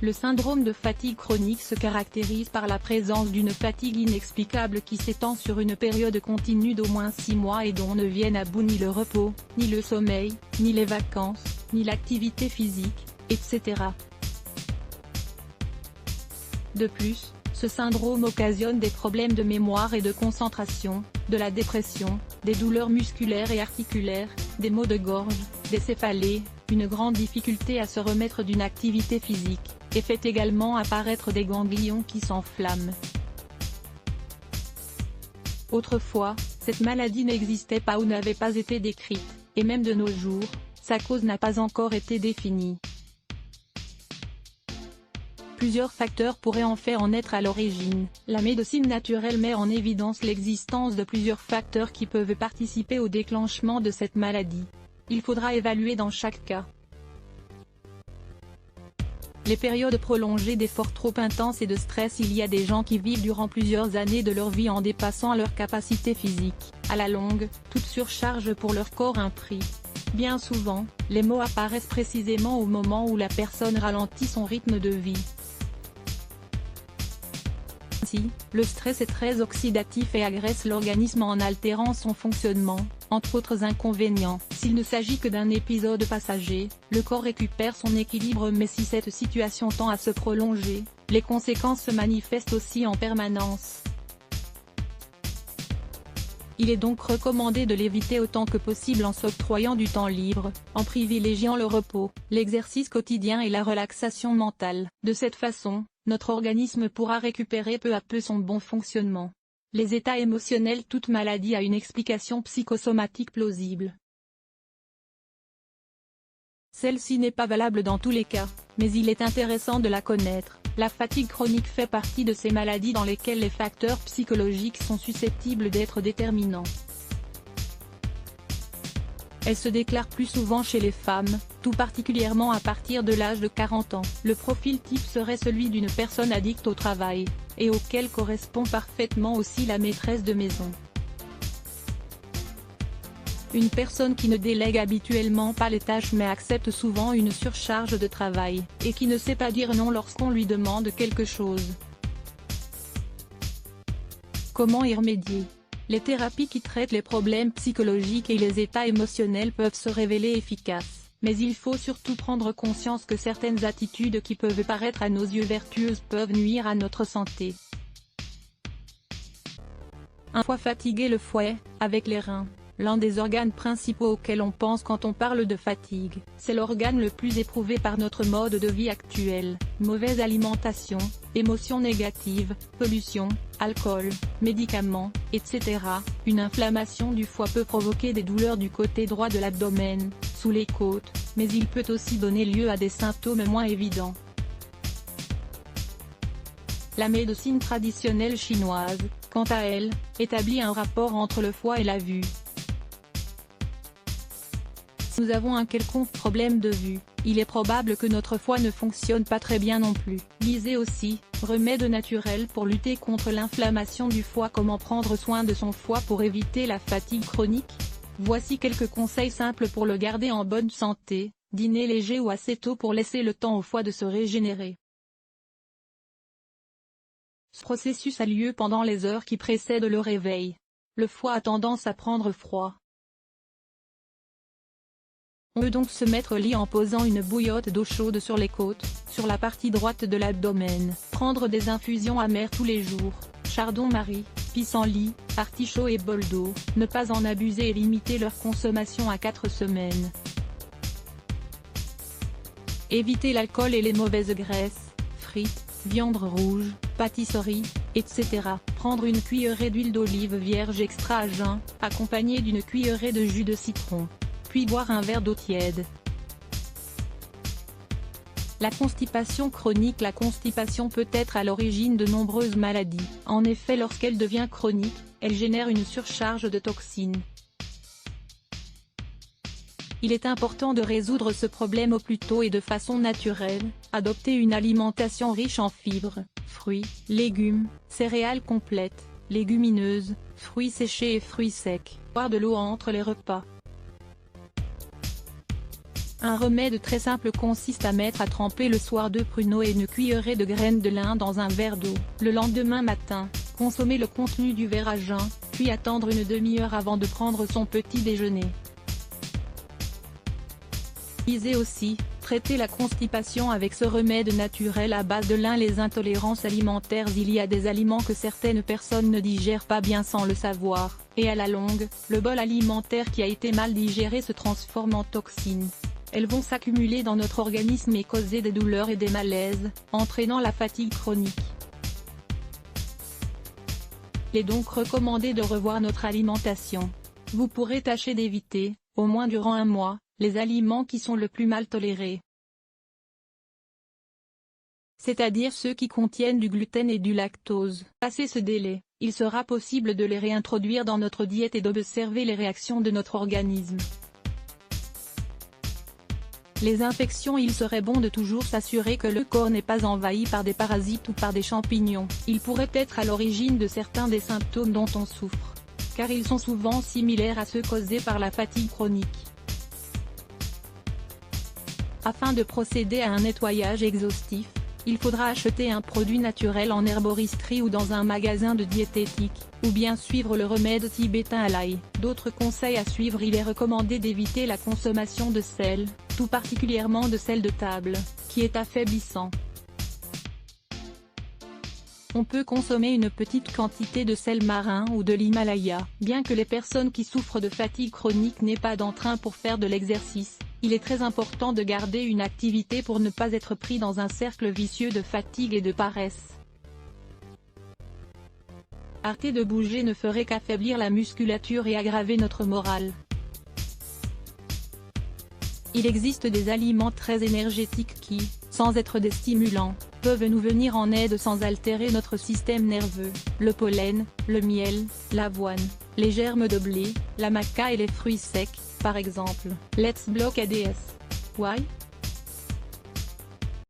Le syndrome de fatigue chronique se caractérise par la présence d'une fatigue inexplicable qui s'étend sur une période continue d'au moins 6 mois et dont ne viennent à bout ni le repos, ni le sommeil, ni les vacances, ni l'activité physique, etc. De plus, ce syndrome occasionne des problèmes de mémoire et de concentration, de la dépression, des douleurs musculaires et articulaires, des maux de gorge, des céphalées, une grande difficulté à se remettre d'une activité physique, et fait également apparaître des ganglions qui s'enflamment. Autrefois, cette maladie n'existait pas ou n'avait pas été décrite, et même de nos jours, sa cause n'a pas encore été définie. Plusieurs facteurs pourraient en fait en être à l'origine. La médecine naturelle met en évidence l'existence de plusieurs facteurs qui peuvent participer au déclenchement de cette maladie. Il faudra évaluer dans chaque cas. Les périodes prolongées d'efforts trop intenses et de stress. Il y a des gens qui vivent durant plusieurs années de leur vie en dépassant leur capacité physique. À la longue, toute surcharge pour leur corps a un prix. Bien souvent, les maux apparaissent précisément au moment où la personne ralentit son rythme de vie. Ainsi, le stress est très oxydatif et agresse l'organisme en altérant son fonctionnement, entre autres inconvénients. S'il ne s'agit que d'un épisode passager, le corps récupère son équilibre, mais si cette situation tend à se prolonger, les conséquences se manifestent aussi en permanence. Il est donc recommandé de l'éviter autant que possible en s'octroyant du temps libre, en privilégiant le repos, l'exercice quotidien et la relaxation mentale. De cette façon, notre organisme pourra récupérer peu à peu son bon fonctionnement. Les états émotionnels. Toute maladie a une explication psychosomatique plausible. Celle-ci n'est pas valable dans tous les cas, mais il est intéressant de la connaître. La fatigue chronique fait partie de ces maladies dans lesquelles les facteurs psychologiques sont susceptibles d'être déterminants. Elle se déclare plus souvent chez les femmes, tout particulièrement à partir de l'âge de 40 ans. Le profil type serait celui d'une personne addicte au travail, et auquel correspond parfaitement aussi la maîtresse de maison. Une personne qui ne délègue habituellement pas les tâches mais accepte souvent une surcharge de travail, et qui ne sait pas dire non lorsqu'on lui demande quelque chose. Comment y remédier ? Les thérapies qui traitent les problèmes psychologiques et les états émotionnels peuvent se révéler efficaces, mais il faut surtout prendre conscience que certaines attitudes qui peuvent paraître à nos yeux vertueuses peuvent nuire à notre santé. Un foie fatigué. Le foie, avec les reins, l'un des organes principaux auxquels on pense quand on parle de fatigue, c'est l'organe le plus éprouvé par notre mode de vie actuel. Mauvaise alimentation, émotions négatives, pollution, alcool, médicaments, etc. Une inflammation du foie peut provoquer des douleurs du côté droit de l'abdomen, sous les côtes, mais il peut aussi donner lieu à des symptômes moins évidents. La médecine traditionnelle chinoise, quant à elle, établit un rapport entre le foie et la vue. Si nous avons un quelconque problème de vue, il est probable que notre foie ne fonctionne pas très bien non plus. Lisez aussi, remèdes naturels pour lutter contre l'inflammation du foie. Comment prendre soin de son foie pour éviter la fatigue chronique? Voici quelques conseils simples pour le garder en bonne santé. Dîner léger ou assez tôt pour laisser le temps au foie de se régénérer. Ce processus a lieu pendant les heures qui précèdent le réveil. Le foie a tendance à prendre froid. On peut donc se mettre au lit en posant une bouillotte d'eau chaude sur les côtes, sur la partie droite de l'abdomen. Prendre des infusions amères tous les jours, chardon-marie, pissenlit, artichaut et bol d'eau. Ne pas en abuser et limiter leur consommation à 4 semaines. Éviter l'alcool et les mauvaises graisses, frites, viande rouge, pâtisserie, etc. Prendre une cuillerée d'huile d'olive vierge extra à jeun, accompagnée d'une cuillerée de jus de citron. Puis boire un verre d'eau tiède. La constipation chronique. La constipation peut être à l'origine de nombreuses maladies. En effet, lorsqu'elle devient chronique, elle génère une surcharge de toxines. Il est important de résoudre ce problème au plus tôt et de façon naturelle. Adopter une alimentation riche en fibres, fruits, légumes, céréales complètes, légumineuses, fruits séchés et fruits secs. Boire de l'eau entre les repas. Un remède très simple consiste à mettre à tremper le soir 2 pruneaux et une cuillerée de graines de lin dans un verre d'eau. Le lendemain matin, consommer le contenu du verre à jeun, puis attendre une demi-heure avant de prendre son petit déjeuner. Lisez aussi, traiter la constipation avec ce remède naturel à base de lin. Les intolérances alimentaires. Il y a des aliments que certaines personnes ne digèrent pas bien sans le savoir, et à la longue, le bol alimentaire qui a été mal digéré se transforme en toxines. Elles vont s'accumuler dans notre organisme et causer des douleurs et des malaises, entraînant la fatigue chronique. Il est donc recommandé de revoir notre alimentation. Vous pourrez tâcher d'éviter, au moins durant un mois, les aliments qui sont le plus mal tolérés. C'est-à-dire ceux qui contiennent du gluten et du lactose. Passé ce délai, il sera possible de les réintroduire dans notre diète et d'observer les réactions de notre organisme. Les infections. Il serait bon de toujours s'assurer que le corps n'est pas envahi par des parasites ou par des champignons. Ils pourraient être à l'origine de certains des symptômes dont on souffre, car ils sont souvent similaires à ceux causés par la fatigue chronique. Afin de procéder à un nettoyage exhaustif, il faudra acheter un produit naturel en herboristerie ou dans un magasin de diététique, ou bien suivre le remède tibétain à l'ail. D'autres conseils à suivre. Il est recommandé d'éviter la consommation de sel, tout particulièrement de sel de table, qui est affaiblissant. On peut consommer une petite quantité de sel marin ou de l'Himalaya. Bien que les personnes qui souffrent de fatigue chronique n'aient pas d'entrain pour faire de l'exercice, il est très important de garder une activité pour ne pas être pris dans un cercle vicieux de fatigue et de paresse. Arrêter de bouger ne ferait qu'affaiblir la musculature et aggraver notre morale. Il existe des aliments très énergétiques qui, sans être des stimulants, peuvent nous venir en aide sans altérer notre système nerveux. Le pollen, le miel, l'avoine, les germes de blé, la maca et les fruits secs, par exemple. Let's block ADS. Why?